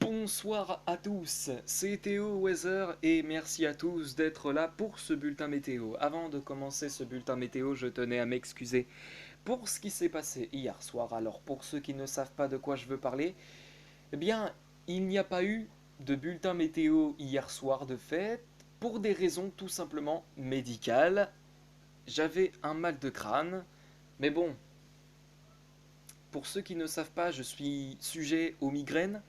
Bonsoir à tous, c'est Théo Weather et merci à tous d'être là pour ce bulletin météo. Avant de commencer ce bulletin météo, je tenais à m'excuser pour ce qui s'est passé hier soir. Alors pour ceux qui ne savent pas de quoi je veux parler, eh bien il n'y a pas eu de bulletin météo hier soir de fait pour des raisons tout simplement médicales. J'avais un mal de crâne, mais bon, pour ceux qui ne savent pas, je suis sujet aux migraines.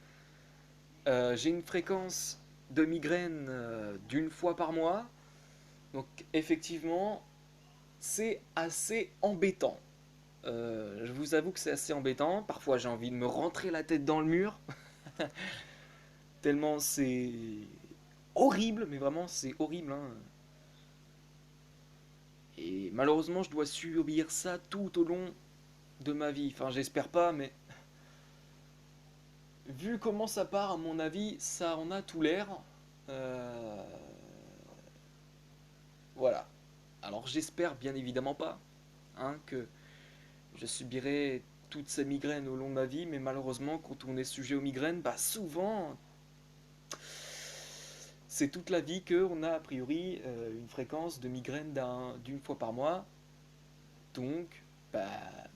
J'ai une fréquence de migraine d'une fois par mois. Donc effectivement, c'est assez embêtant. Je vous avoue que c'est assez embêtant. Parfois j'ai envie de me rentrer la tête dans le mur. Tellement c'est horrible, mais vraiment c'est horrible, hein. Et malheureusement je dois subir ça tout au long de ma vie. Enfin j'espère pas, mais vu comment ça part, à mon avis, ça en a tout l'air. Euh, Voilà. Alors j'espère bien évidemment pas, hein, que je subirai toutes ces migraines au long de ma vie, mais malheureusement quand on est sujet aux migraines, bah souvent c'est toute la vie qu'on a a priori une fréquence de migraine d'une fois par mois. Donc bah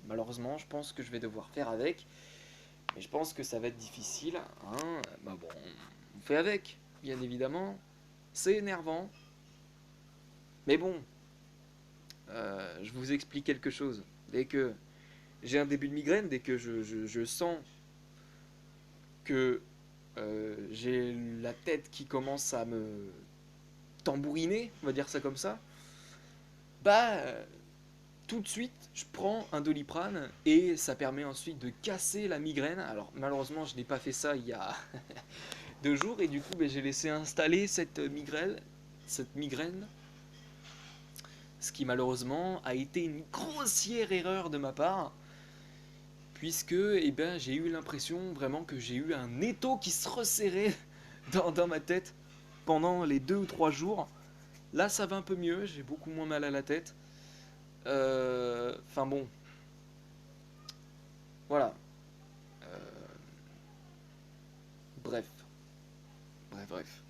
malheureusement je pense que je vais devoir faire avec, mais je pense que ça va être difficile, hein. Bah bon, on fait avec, bien évidemment. C'est énervant, mais bon, je vous explique quelque chose. Dès que j'ai un début de migraine, dès que je sens que j'ai la tête qui commence à me tambouriner, on va dire ça comme ça, bah tout de suite je prends un Doliprane et ça permet ensuite de casser la migraine. Alors malheureusement je n'ai pas fait ça il y a 2 jours et du coup bah, j'ai laissé installer cette migraine, ce qui malheureusement a été une grossière erreur de ma part puisque eh ben, j'ai eu l'impression vraiment que j'ai eu un étau qui se resserrait dans ma tête pendant les 2 ou 3 jours. Là, ça va un peu mieux, j'ai beaucoup moins mal à la tête. Enfin bon, voilà. Euh, bref, bref.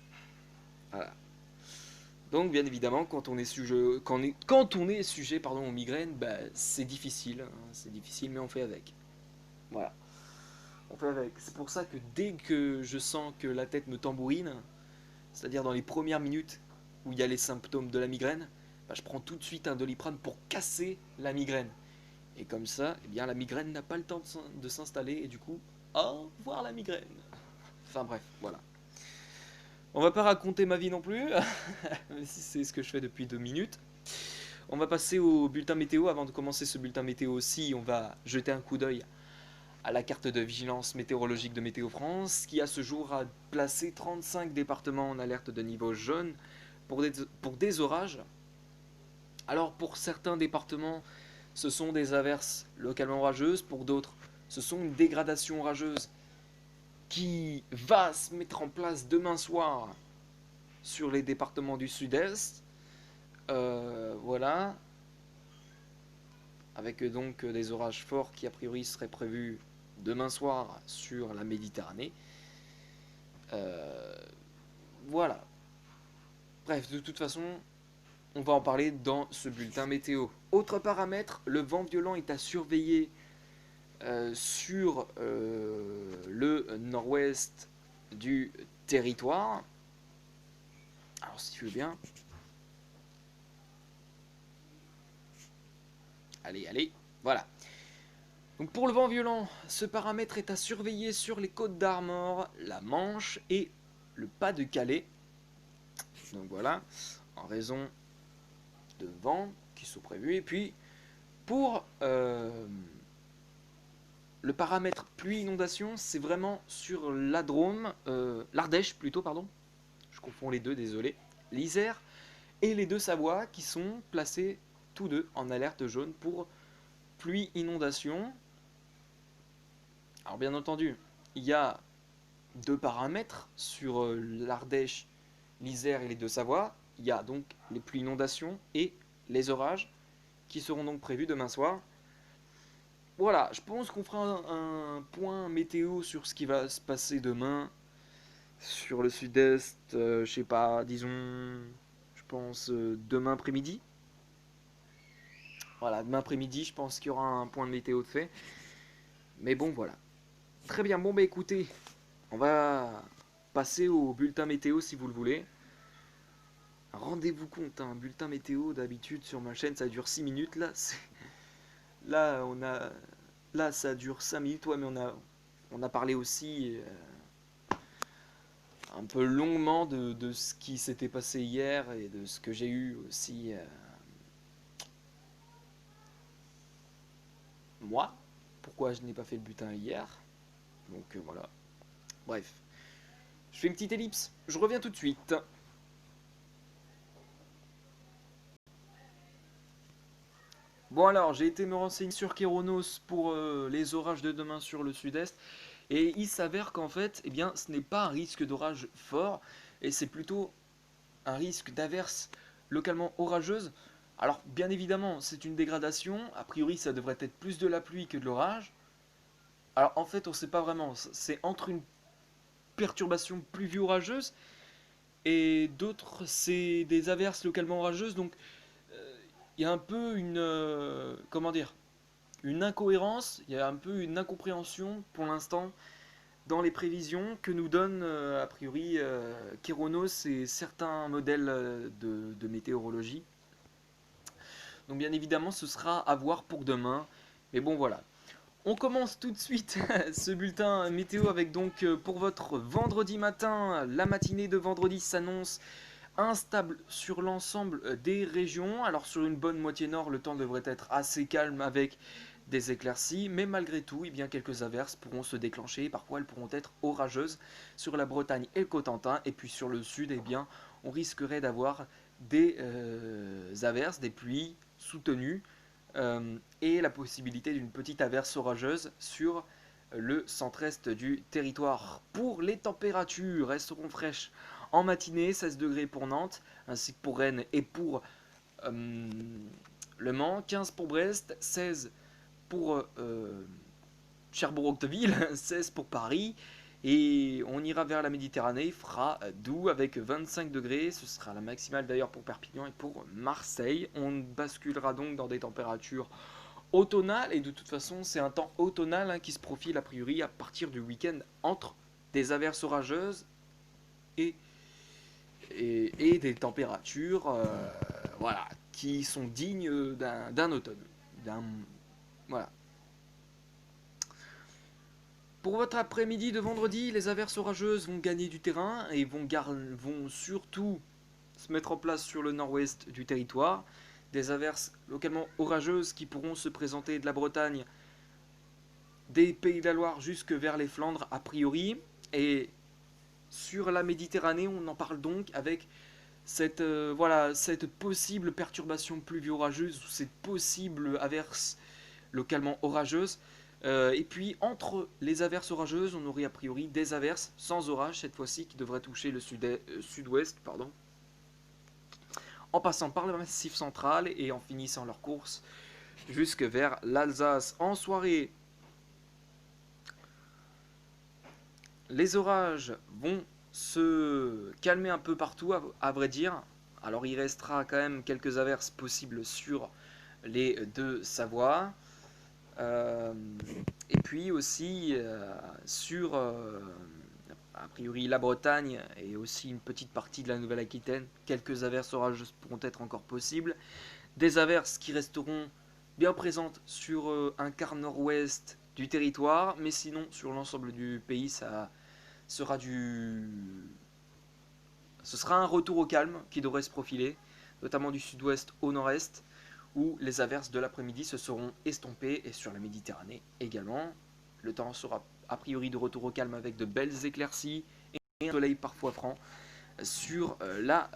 Voilà. Donc, bien évidemment, quand on est sujet pardon, aux migraines, bah, c'est difficile, hein, c'est difficile, mais on fait avec. Voilà, on fait avec. C'est pour ça que dès que je sens que la tête me tambourine, c'est-à-dire dans les premières minutes où il y a les symptômes de la migraine, bah, je prends tout de suite un Doliprane pour casser la migraine. Et comme ça, eh bien, la migraine n'a pas le temps de s'installer et du coup, au revoir la migraine. Enfin bref, voilà. On va pas raconter ma vie non plus, même si c'est ce que je fais depuis 2 minutes. On va passer au bulletin météo. Avant de commencer ce bulletin météo aussi, on va jeter un coup d'œil à la carte de vigilance météorologique de Météo France, qui à ce jour a placé 35 départements en alerte de niveau jaune pour des orages. Alors pour certains départements, ce sont des averses localement orageuses, pour d'autres, ce sont une dégradation orageuse qui va se mettre en place demain soir sur les départements du sud-est. Voilà, avec donc des orages forts qui a priori seraient prévus demain soir sur la Méditerranée. Euh, voilà. Bref, de toute façon, on va en parler dans ce bulletin météo. Autre paramètre, le vent violent est à surveiller sur le nord-ouest du territoire. Alors si tu veux bien, allez, voilà. Donc pour le vent violent, ce paramètre est à surveiller sur les côtes d'Armor, la Manche et le Pas-de-Calais. Donc voilà, en raison de vents qui sont prévus. Et puis pour le paramètre pluie-inondation, c'est vraiment sur la Drôme, l'Ardèche plutôt, pardon. Je confonds les deux, désolé. L'Isère et les deux Savoies qui sont placés tous deux en alerte jaune pour pluie-inondation. Alors bien entendu, il y a deux paramètres sur l'Ardèche, l'Isère et les deux Savoies. Il y a donc les pluies-inondations et les orages qui seront donc prévus demain soir. Voilà, je pense qu'on fera un point météo sur ce qui va se passer demain Sur le sud-est, je sais pas, disons, je pense demain après-midi. Voilà, demain après-midi, je pense qu'il y aura un point de météo de fait. Mais bon, voilà. Très bien, bon bah écoutez, on va passer au bulletin météo si vous le voulez. Rendez-vous compte, un bulletin météo d'habitude sur ma chaîne ça dure 6 minutes. Là, là ça dure 5 minutes, ouais, mais on a parlé aussi un peu longuement de ce qui s'était passé hier et de ce que j'ai eu aussi moi. Pourquoi je n'ai pas fait le bulletin hier. Donc voilà. Bref. Je fais une petite ellipse. Je reviens tout de suite. Bon alors, j'ai été me renseigner sur Kéronos pour les orages de demain sur le sud-est. Et il s'avère qu'en fait, eh bien, ce n'est pas un risque d'orage fort. Et c'est plutôt un risque d'averse localement orageuse. Alors, bien évidemment, c'est une dégradation. A priori, ça devrait être plus de la pluie que de l'orage. Alors, en fait, on ne sait pas vraiment. C'est entre une perturbation pluvio-orageuse et d'autres, c'est des averses localement orageuses. Donc, il y a un peu une. Comment dire, une incohérence, il y a un peu une incompréhension pour l'instant dans les prévisions que nous donne a priori Kéronos et certains modèles de météorologie. Donc bien évidemment ce sera à voir pour demain. Mais bon voilà. On commence tout de suite ce bulletin météo avec donc pour votre vendredi matin, la matinée de vendredi s'annonce instable sur l'ensemble des régions. Alors sur une bonne moitié nord, le temps devrait être assez calme avec des éclaircies, mais malgré tout, eh bien, quelques averses pourront se déclencher. Parfois, elles pourront être orageuses sur la Bretagne et le Cotentin. Et puis sur le sud, eh bien, on risquerait d'avoir des averses, des pluies soutenues et la possibilité d'une petite averse orageuse sur le centre-est du territoire. Pour les températures, resteront fraîches en matinée, 16 degrés pour Nantes, ainsi que pour Rennes et pour euh, Le Mans, 15 pour Brest, 16 pour Cherbourg-Octeville, 16 pour Paris. Et on ira vers la Méditerranée, il fera doux avec 25 degrés. Ce sera la maximale d'ailleurs pour Perpignan et pour Marseille. On basculera donc dans des températures automnales. Et de toute façon, c'est un temps automnal qui se profile a priori à partir du week-end entre des averses orageuses et, et des températures voilà, qui sont dignes d'un automne. Voilà. Pour votre après-midi de vendredi, les averses orageuses vont gagner du terrain et vont surtout se mettre en place sur le nord-ouest du territoire. Des averses localement orageuses qui pourront se présenter de la Bretagne, des Pays de la Loire jusque vers les Flandres a priori. Et sur la Méditerranée, on en parle donc avec cette possible perturbation pluvio-orageuse ou cette possible averse localement orageuse. Et puis entre les averses orageuses, on aurait a priori des averses sans orage cette fois-ci qui devraient toucher le sud-ouest, pardon, en passant par le massif central et en finissant leur course jusque vers l'Alsace. En soirée, les orages vont se calmer un peu partout, à vrai dire. Alors il restera quand même quelques averses possibles sur les deux Savoies. Euh, et puis aussi sur a priori la Bretagne et aussi une petite partie de la Nouvelle-Aquitaine, quelques averses orageuses pourront être encore possibles. Des averses qui resteront bien présentes sur un quart nord-ouest du territoire, mais sinon sur l'ensemble du pays, sera du... ce sera un retour au calme qui devrait se profiler, notamment du sud-ouest au nord-est, où les averses de l'après-midi se seront estompées, et sur la Méditerranée également. Le temps sera a priori de retour au calme avec de belles éclaircies et un soleil parfois franc sur la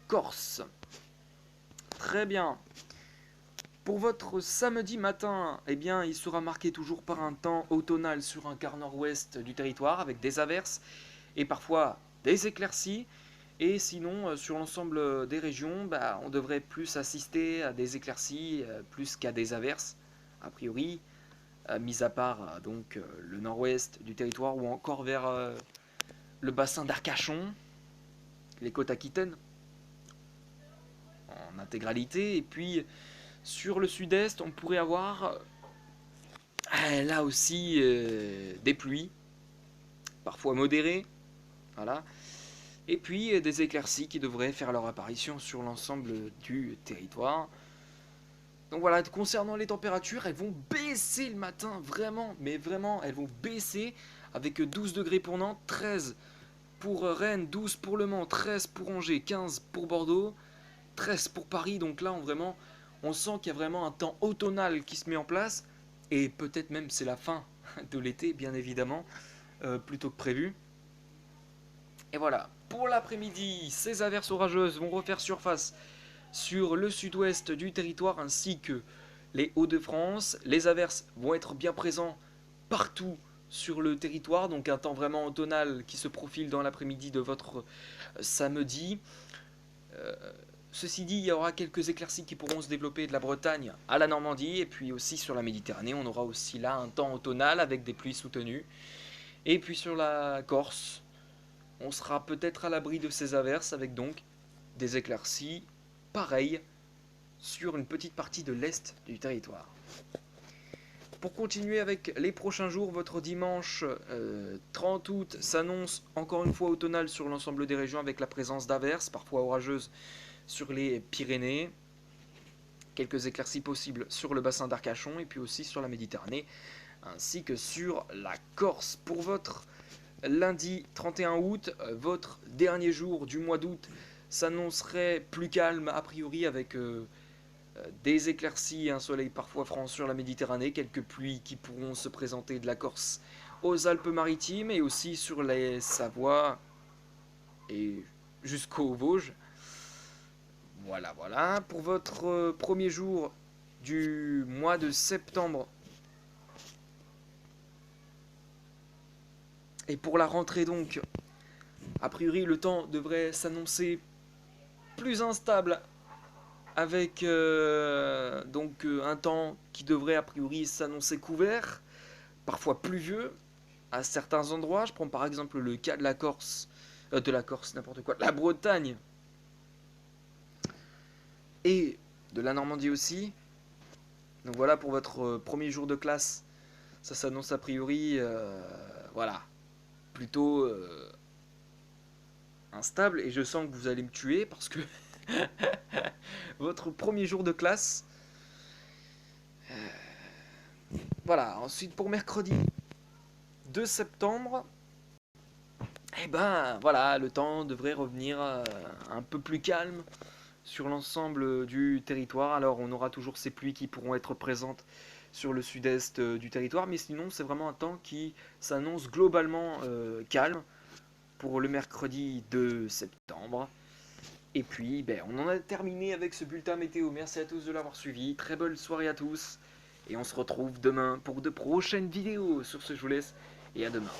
Corse. Très bien. Pour votre samedi matin, eh bien, il sera marqué toujours par un temps automnal sur un quart nord-ouest du territoire avec des averses et parfois des éclaircies. Et sinon, sur l'ensemble des régions, bah, on devrait plus assister à des éclaircies plus qu'à des averses, a priori, mis à part donc le nord-ouest du territoire ou encore vers le bassin d'Arcachon, les côtes aquitaines en intégralité, et puis sur le sud-est, on pourrait avoir là aussi des pluies, parfois modérées, voilà, et puis des éclaircies qui devraient faire leur apparition sur l'ensemble du territoire. Donc voilà, concernant les températures, elles vont baisser le matin, vraiment, mais vraiment, elles vont baisser avec 12 degrés pour Nantes, 13 pour Rennes, 12 pour Le Mans, 13 pour Angers, 15 pour Bordeaux, 13 pour Paris. Donc là, on sent qu'il y a vraiment un temps automnal qui se met en place, et peut-être même c'est la fin de l'été, bien évidemment, plutôt que prévu. Et voilà, pour l'après-midi, ces averses orageuses vont refaire surface sur le sud-ouest du territoire ainsi que les Hauts-de-France. Les averses vont être bien présents partout sur le territoire, donc un temps vraiment automnal qui se profile dans l'après-midi de votre samedi. Ceci dit, il y aura quelques éclaircies qui pourront se développer de la Bretagne à la Normandie, et puis aussi sur la Méditerranée, on aura aussi là un temps automnal avec des pluies soutenues. Et puis sur la Corse, on sera peut-être à l'abri de ces averses avec donc des éclaircies pareilles sur une petite partie de l'est du territoire. Pour continuer avec les prochains jours, votre dimanche 30 août s'annonce encore une fois automnal sur l'ensemble des régions avec la présence d'averses, parfois orageuses sur les Pyrénées, quelques éclaircies possibles sur le bassin d'Arcachon et puis aussi sur la Méditerranée, ainsi que sur la Corse. Pour votre lundi 31 août, votre dernier jour du mois d'août, s'annoncerait plus calme a priori avec des éclaircies et un soleil parfois franc sur la Méditerranée, quelques pluies qui pourront se présenter de la Corse aux Alpes-Maritimes et aussi sur les Savoies et jusqu'aux Vosges. Voilà, voilà. Pour votre premier jour du mois de septembre et pour la rentrée donc, a priori le temps devrait s'annoncer plus instable avec un temps qui devrait a priori s'annoncer couvert, parfois pluvieux à certains endroits. Je prends par exemple le cas de la Corse, n'importe quoi, de la Bretagne et de la Normandie aussi. Donc voilà pour votre premier jour de classe, ça s'annonce a priori, voilà, plutôt instable, et je sens que vous allez me tuer parce que votre premier jour de classe. Voilà, ensuite pour mercredi 2 septembre, et ben voilà, le temps devrait revenir un peu plus calme sur l'ensemble du territoire. Alors on aura toujours ces pluies qui pourront être présentes sur le sud-est du territoire, mais sinon c'est vraiment un temps qui s'annonce globalement calme pour le mercredi 2 septembre. Et puis on en a terminé avec ce bulletin météo. Merci à tous de l'avoir suivi, très bonne soirée à tous, et on se retrouve demain pour de prochaines vidéos. Sur ce, je vous laisse et à demain.